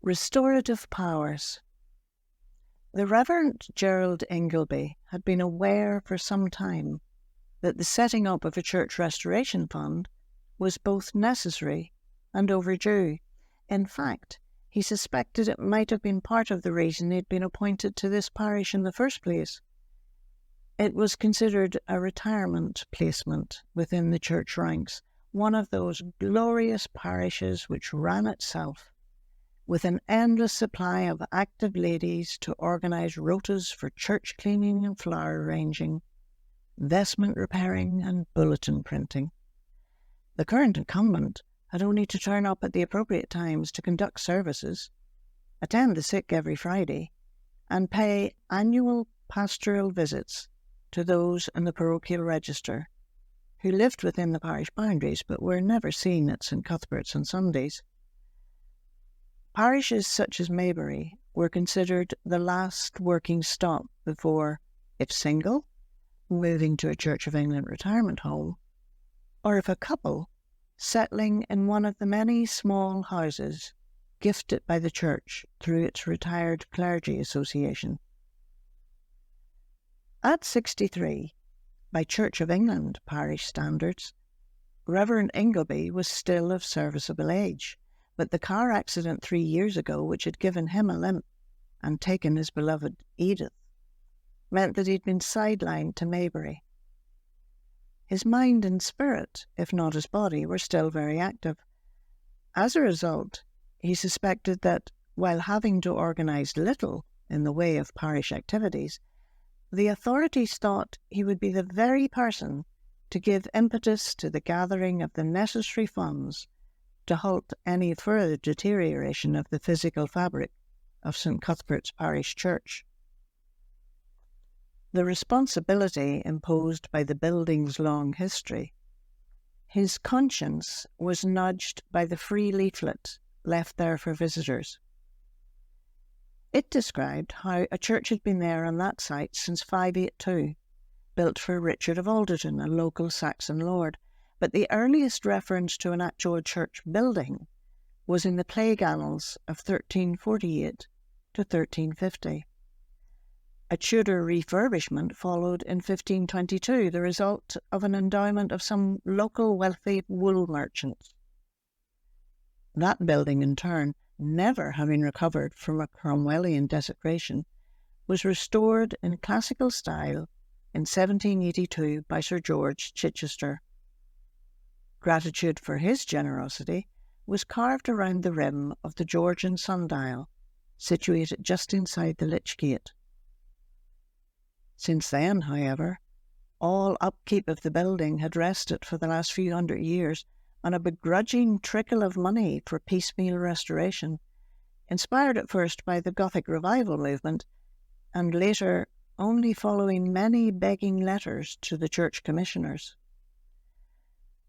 Restorative Powers. The Reverend Gerald Ingleby had been aware for some time that the setting up of a church restoration fund was both necessary and overdue. In fact, he suspected it might have been part of the reason he had been appointed to this parish in the first place. It was considered a retirement placement within the church ranks, one of those glorious parishes which ran itself, with an endless supply of active ladies to organise rotas for church cleaning and flower arranging, vestment repairing and bulletin printing. The current incumbent had only to turn up at the appropriate times to conduct services, attend the sick every Friday, and pay annual pastoral visits to those in the parochial register who lived within the parish boundaries but were never seen at St Cuthbert's on Sundays. Parishes such as Maybury were considered the last working stop before, if single, moving to a Church of England retirement home, or if a couple, settling in one of the many small houses gifted by the church through its Retired Clergy Association. At 63, by Church of England parish standards, Reverend Ingleby was still of serviceable age, but the car accident 3 years ago, which had given him a limp and taken his beloved Edith, meant that he'd been sidelined to Maybury. His mind and spirit, if not his body, were still very active. As a result, he suspected that, while having to organise little in the way of parish activities, the authorities thought he would be the very person to give impetus to the gathering of the necessary funds to halt any further deterioration of the physical fabric of St Cuthbert's Parish Church. The responsibility imposed by the building's long history, his conscience was nudged by the free leaflet left there for visitors. It described how a church had been there on that site since 582, built for Richard of Alderton, a local Saxon lord, but the earliest reference to an actual church building was in the plague annals of 1348 to 1350. A Tudor refurbishment followed in 1522, the result of an endowment of some local wealthy wool merchants. That building, in turn, never having recovered from a Cromwellian desecration, was restored in classical style in 1782 by Sir George Chichester. Gratitude for his generosity was carved around the rim of the Georgian sundial, situated just inside the Lich Gate. Since then, however, all upkeep of the building had rested for the last few hundred years on a begrudging trickle of money for piecemeal restoration, inspired at first by the Gothic revival movement, and later only following many begging letters to the church commissioners.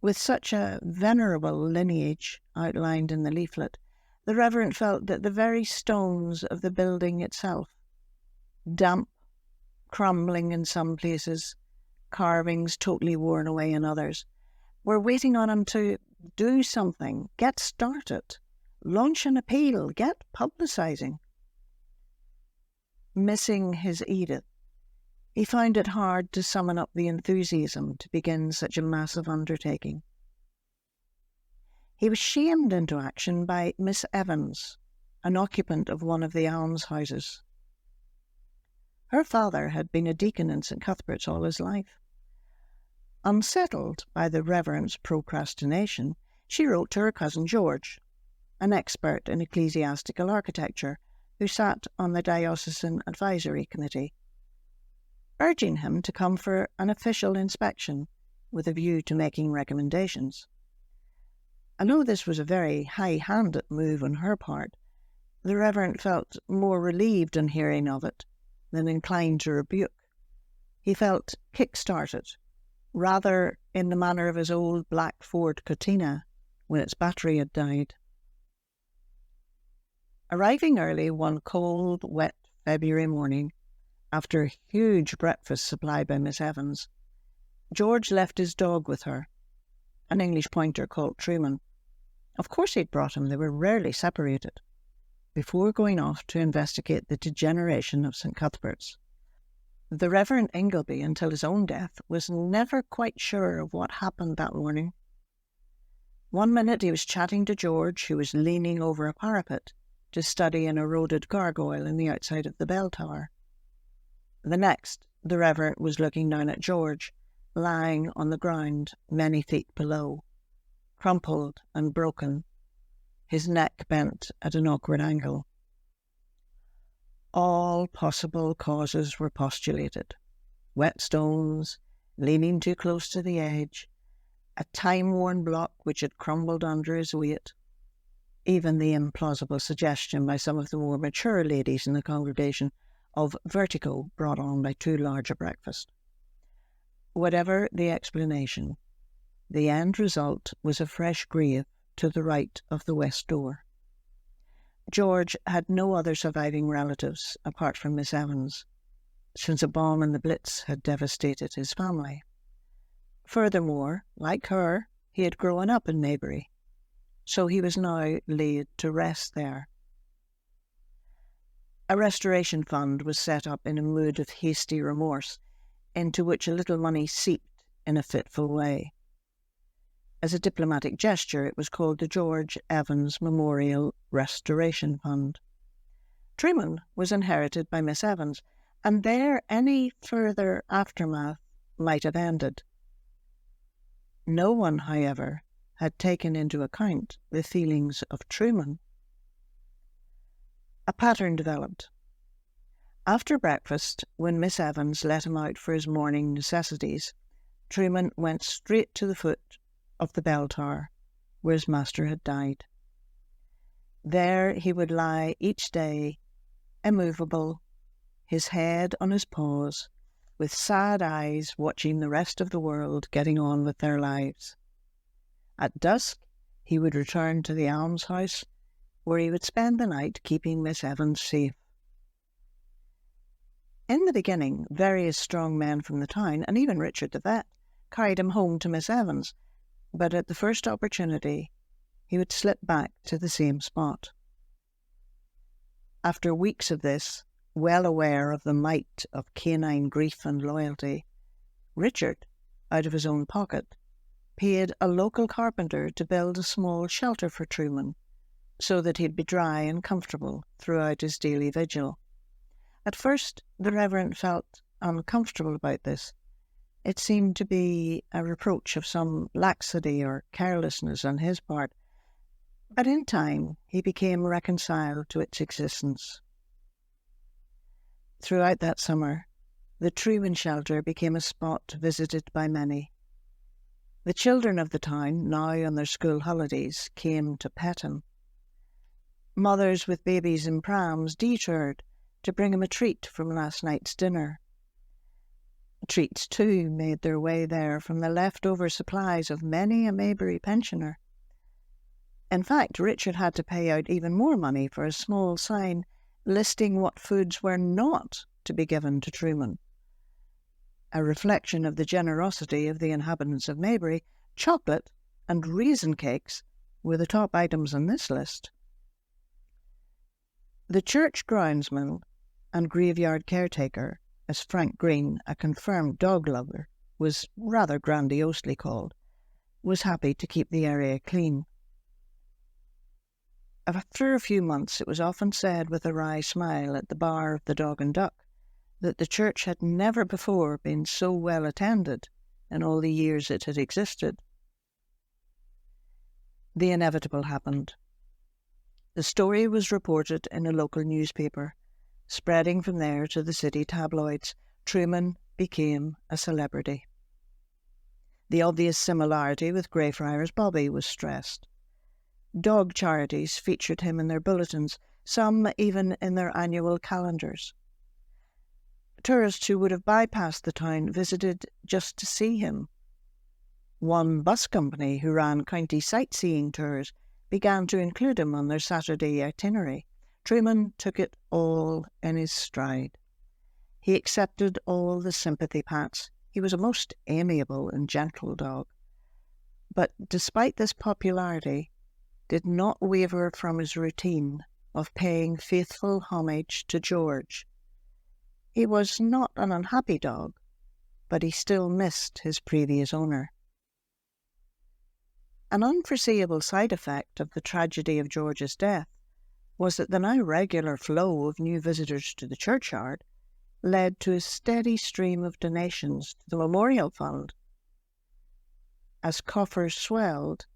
With such a venerable lineage outlined in the leaflet, the Reverend felt that the very stones of the building itself, damp, crumbling in some places, carvings totally worn away in others, were waiting on him to do something, get started, launch an appeal, get publicising. Missing his Edith, he found it hard to summon up the enthusiasm to begin such a massive undertaking. He was shamed into action by Miss Evans, an occupant of one of the almshouses. Her father had been a deacon in St Cuthbert's all his life. Unsettled by the Reverend's procrastination, she wrote to her cousin George, an expert in ecclesiastical architecture, who sat on the Diocesan Advisory Committee, urging him to come for an official inspection with a view to making recommendations. Although this was a very high-handed move on her part, the Reverend felt more relieved on hearing of it than inclined to rebuke. He felt kick-started, rather in the manner of his old black Ford Cortina when its battery had died. Arriving early one cold, wet February morning, after a huge breakfast supplied by Miss Evans, George left his dog with her, an English pointer called Truman. Of course he'd brought him, they were rarely separated. before going off to investigate the degeneration of St. Cuthbert's. The Reverend Ingleby, until his own death, was never quite sure of what happened that morning. One minute he was chatting to George, who was leaning over a parapet to study an eroded gargoyle in the outside of the bell tower. The next, the Reverend was looking down at George, lying on the ground many feet below, crumpled and broken, his neck bent at an awkward angle. All possible causes were postulated. Wet stones, leaning too close to the edge, a time-worn block which had crumbled under his weight, even the implausible suggestion by some of the more mature ladies in the congregation of vertigo brought on by too large a breakfast. Whatever the explanation, the end result was a fresh grave to the right of the west door. George had no other surviving relatives apart from Miss Evans, since a bomb in the Blitz had devastated his family. Furthermore, like her, he had grown up in Maybury, so he was now laid to rest there. A restoration fund was set up in a mood of hasty remorse, into which a little money seeped in a fitful way. As a diplomatic gesture, it was called the George Evans Memorial Restoration Fund. Truman was inherited by Miss Evans, and there any further aftermath might have ended. No one, however, had taken into account the feelings of Truman. A pattern developed. After breakfast, when Miss Evans let him out for his morning necessities, Truman went straight to the foot of the bell tower, where his master had died. There he would lie each day, immovable, his head on his paws, with sad eyes watching the rest of the world getting on with their lives. At dusk, he would return to the almshouse, where he would spend the night keeping Miss Evans safe. In the beginning, various strong men from the town, and even Richard the vet, carried him home to Miss Evans, but at the first opportunity he would slip back to the same spot. After weeks of this, well aware of the might of canine grief and loyalty, Richard, out of his own pocket, paid a local carpenter to build a small shelter for Truman, so that he'd be dry and comfortable throughout his daily vigil. At first, the Reverend felt uncomfortable about this. It seemed to be a reproach of some laxity or carelessness on his part, but in time he became reconciled to its existence. Throughout that summer, the Truman shelter became a spot visited by many. The children of the town, now on their school holidays, came to pet him. Mothers with babies in prams detoured to bring him a treat from last night's dinner. Treats, too, made their way there from the leftover supplies of many a Maybury pensioner. In fact, Richard had to pay out even more money for a small sign listing what foods were not to be given to Truman. A reflection of the generosity of the inhabitants of Maybury, chocolate and raisin cakes were the top items on this list. The church groundsman and graveyard caretaker, as Frank Green, a confirmed dog lover, was rather grandiosely called, was happy to keep the area clean. After a few months, it was often said with a wry smile at the bar of the Dog and Duck that the church had never before been so well attended in all the years it had existed. The inevitable happened. The story was reported in a local newspaper. Spreading from there to the city tabloids, Truman became a celebrity. The obvious similarity with Greyfriars Bobby was stressed. Dog charities featured him in their bulletins, some even in their annual calendars. Tourists who would have bypassed the town visited just to see him. One bus company who ran county sightseeing tours began to include him on their Saturday itinerary. Truman took it all in his stride. He accepted all the sympathy pats. He was a most amiable and gentle dog. But despite this popularity, did not waver from his routine of paying faithful homage to George. He was not an unhappy dog, but he still missed his previous owner. An unforeseeable side effect of the tragedy of George's death was that the now regular flow of new visitors to the churchyard led to a steady stream of donations to the Memorial Fund. As coffers swelled,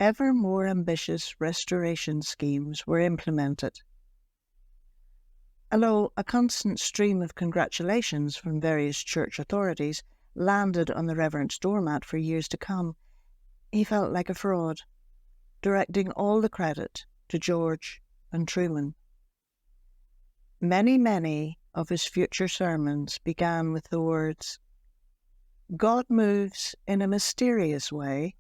ever more ambitious restoration schemes were implemented. Although a constant stream of congratulations from various church authorities landed on the Reverend's doormat for years to come, he felt like a fraud, directing all the credit to George and Truman. Many of his future sermons began with the words, "God moves in a mysterious way